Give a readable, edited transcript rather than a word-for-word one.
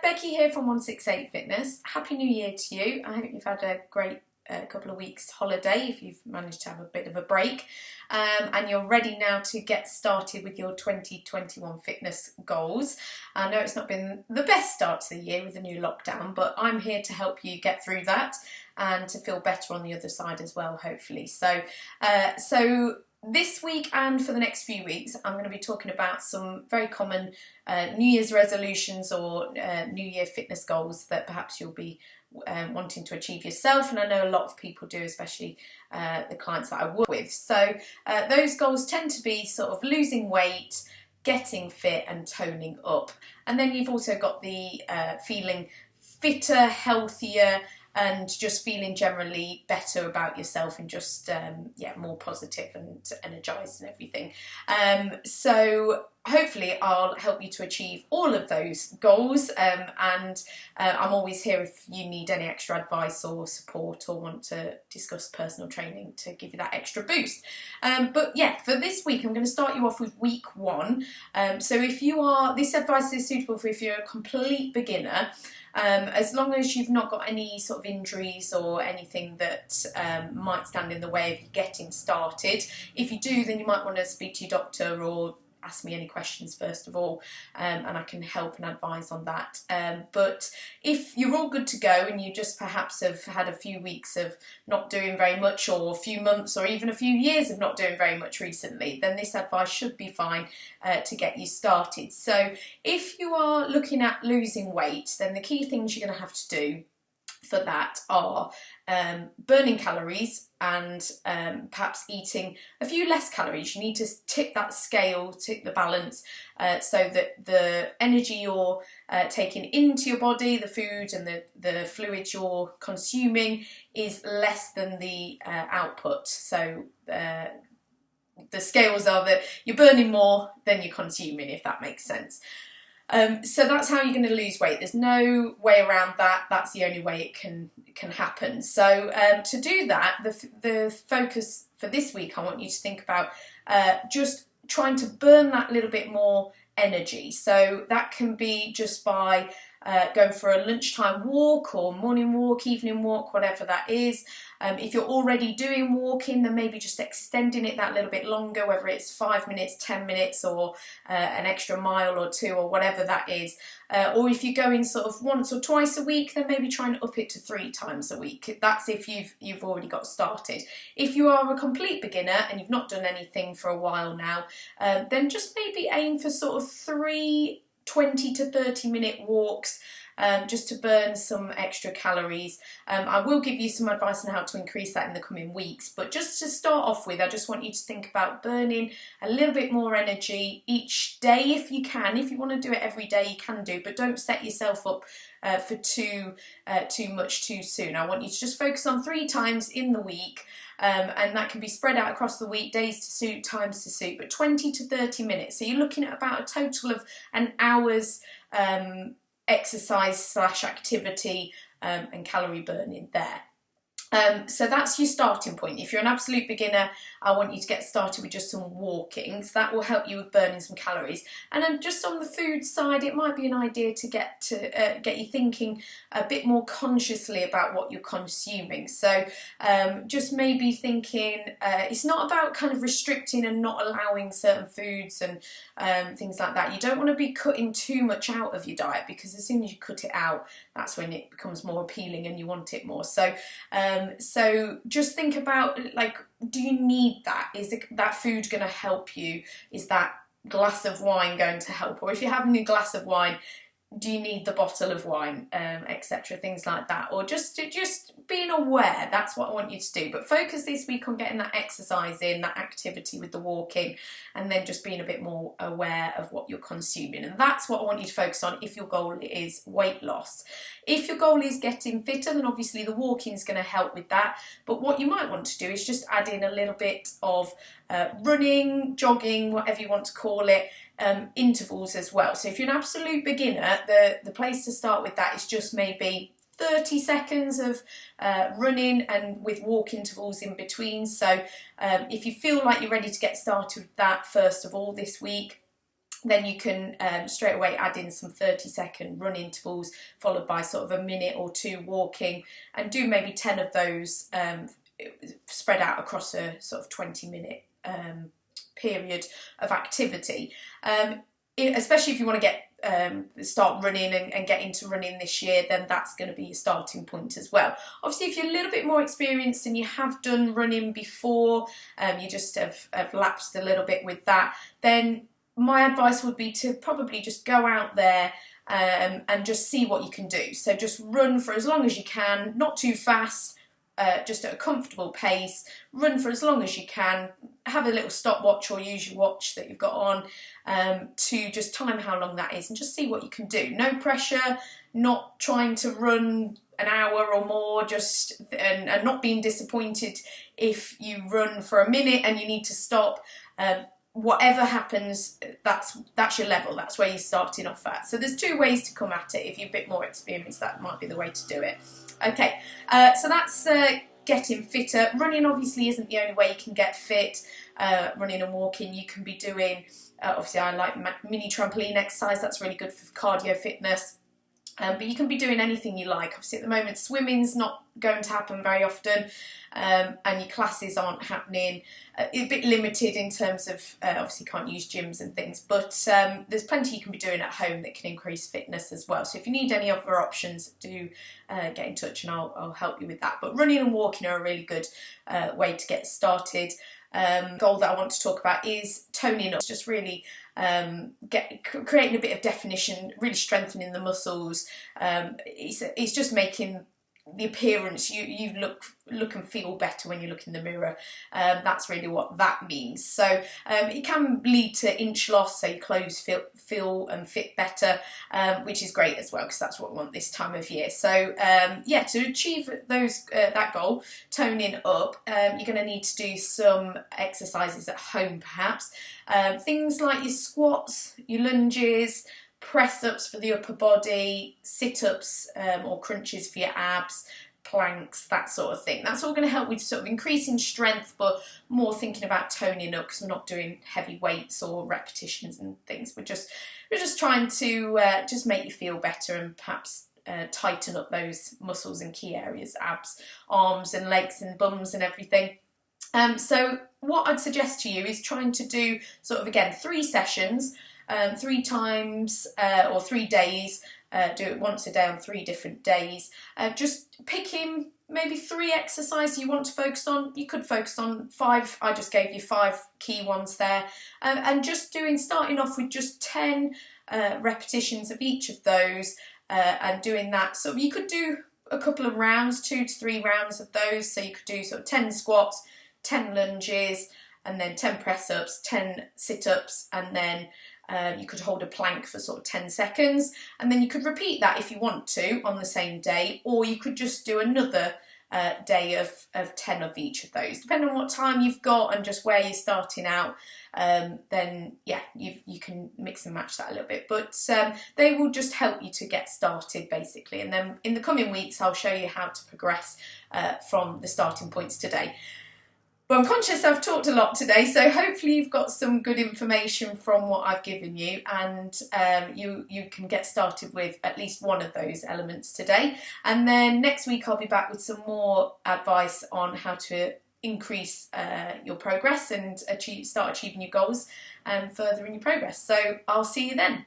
Becky here from 168 Fitness. Happy New Year to you. I hope you've had a great couple of weeks holiday, if you've managed to have a bit of a break, and you're ready now to get started with your 2021 fitness goals. I know it's not been the best start to the year with the new lockdown, but I'm here to help you get through that and to feel better on the other side as well, hopefully. So this week and for the next few weeks, I'm going to be talking about some very common New Year's resolutions or New Year fitness goals that perhaps you'll be wanting to achieve yourself, and I know a lot of people do, especially the clients that I work with. So those goals tend to be sort of losing weight, getting fit and toning up, and then you've also got the feeling fitter, healthier, and just feeling generally better about yourself and just more positive and energized and everything. So hopefully I'll help you to achieve all of those goals, and I'm always here if you need any extra advice or support or want to discuss personal training to give you that extra boost. But yeah, for this week I'm going to start you off with week one. So if you are, this advice is suitable for if you're a complete beginner, as long as you've not got any sort of injuries or anything that might stand in the way of you getting started. If you do, then you might want to speak to your doctor or ask me any questions first of all, and I can help and advise on that. But if you're all good to go and you just perhaps have had a few weeks of not doing very much, or a few months or even a few years of not doing very much recently, then this advice should be fine to get you started. So if you are looking at losing weight, then the key things you're going to have to do for that are burning calories and perhaps eating a few less calories. You need to tip that scale, tip the balance, so that the energy you're taking into your body, the food and the fluids you're consuming is less than the output. So the scales are that you're burning more than you're consuming, if that makes sense. So that's how you're going to lose weight. There's no way around that. That's the only way it can happen. So to do that, the focus for this week, I want you to think about just trying to burn that little bit more energy. So that can be just by going for a lunchtime walk or morning walk, evening walk, whatever that is. If you're already doing walking, then maybe just extending it that little bit longer, whether it's 5 minutes, 10 minutes, or an extra mile or two, or whatever that is. Or if you're going sort of once or twice a week, then maybe try and up it to 3 times a week. That's if you've already got started. If you are a complete beginner and you've not done anything for a while now, then just maybe aim for sort of 3 20 to 30 minute walks, just to burn some extra calories. I will give you some advice on how to increase that in the coming weeks, but just to start off with, I just want you to think about burning a little bit more energy each day if you can. If you want to do it every day, you can do, but don't set yourself up for too much too soon. I want you to just focus on 3 times in the week, and that can be spread out across the week, days to suit, times to suit, but 20 to 30 minutes. So you're looking at about a total of an hour's exercise / activity and calorie burning there. So that's your starting point. If you're an absolute beginner, I want you to get started with just some walking. So that will help you with burning some calories. And then just on the food side, it might be an idea to get you thinking a bit more consciously about what you're consuming. So just maybe thinking, it's not about kind of restricting and not allowing certain foods and things like that. You don't want to be cutting too much out of your diet, because as soon as you cut it out, that's when it becomes more appealing and you want it more. So just think about, like, do you need that? Is that food going to help you? Is that glass of wine going to help? Or if you're having a glass of wine, do you need the bottle of wine, etc., things like that? Or just being aware, that's what I want you to do. But focus this week on getting that exercise in, that activity with the walking, and then just being a bit more aware of what you're consuming. And that's what I want you to focus on if your goal is weight loss. If your goal is getting fitter, then obviously the walking is going to help with that. But what you might want to do is just add in a little bit of running, jogging, whatever you want to call it, intervals as well. So if you're an absolute beginner, the place to start with that is just maybe 30 seconds of running and with walk intervals in between. So if you feel like you're ready to get started with that first of all this week, then you can straight away add in some 30-second run intervals followed by sort of a minute or two walking, and do maybe 10 of those spread out across a sort of 20-minute period of activity. Especially if you want to get start running and get into running this year, then that's going to be your starting point as well. Obviously, if you're a little bit more experienced and you have done running before, you just have lapsed a little bit with that, then my advice would be to probably just go out there and just see what you can do. So just run for as long as you can, not too fast, just at a comfortable pace. Run for as long as you can. Have a little stopwatch or use your watch that you've got on to just time how long that is and just see what you can do. No pressure, not trying to run an hour or more, just and not being disappointed if you run for a minute and you need to stop. Whatever happens, that's your level, that's where you're starting off at. So there's two ways to come at it. If you're a bit more experienced, that might be the way to do it. Okay, so that's getting fitter. Running obviously isn't the only way you can get fit. Running and walking, you can be doing, obviously I like mini trampoline exercise, that's really good for cardio fitness. But you can be doing anything you like. Obviously at the moment swimming's not going to happen very often, and your classes aren't happening. A bit limited in terms of, obviously you can't use gyms and things, but there's plenty you can be doing at home that can increase fitness as well. So if you need any other options, do get in touch and I'll help you with that. But running and walking are a really good way to get started. Goal that I want to talk about is toning up, just really creating a bit of definition, really strengthening the muscles. It's just making the appearance, you look and feel better when you look in the mirror. That's really what that means. So it can lead to inch loss, so your clothes feel and fit better, which is great as well, because that's what we want this time of year. So yeah, to achieve that goal, toning up, you're going to need to do some exercises at home perhaps. Things like your squats, your lunges, press-ups for the upper body, sit-ups or crunches for your abs, planks, that sort of thing. That's all going to help with sort of increasing strength, but more thinking about toning up, because we're not doing heavy weights or repetitions and things. We're just trying to just make you feel better and perhaps tighten up those muscles in key areas, abs, arms and legs and bums and everything. So what I'd suggest to you is trying to do sort of, again, 3 sessions, 3 times or 3 days. Do it once a day on 3 different days. Just picking maybe 3 exercises you want to focus on. You could focus on 5. I just gave you 5 key ones there. And just starting off with just 10 repetitions of each of those, and doing that. So you could do a couple of rounds, 2 to 3 rounds of those. So you could do sort of 10 squats, 10 lunges, and then 10 press-ups, 10 sit-ups, and then you could hold a plank for sort of 10 seconds, and then you could repeat that if you want to on the same day, or you could just do another day of 10 of each of those. Depending on what time you've got and just where you're starting out, then yeah, you can mix and match that a little bit. But they will just help you to get started basically, and then in the coming weeks I'll show you how to progress from the starting points today. Well, I'm conscious I've talked a lot today, so hopefully you've got some good information from what I've given you, and you can get started with at least one of those elements today. And then next week I'll be back with some more advice on how to increase your progress and start achieving your goals further in your progress. So I'll see you then.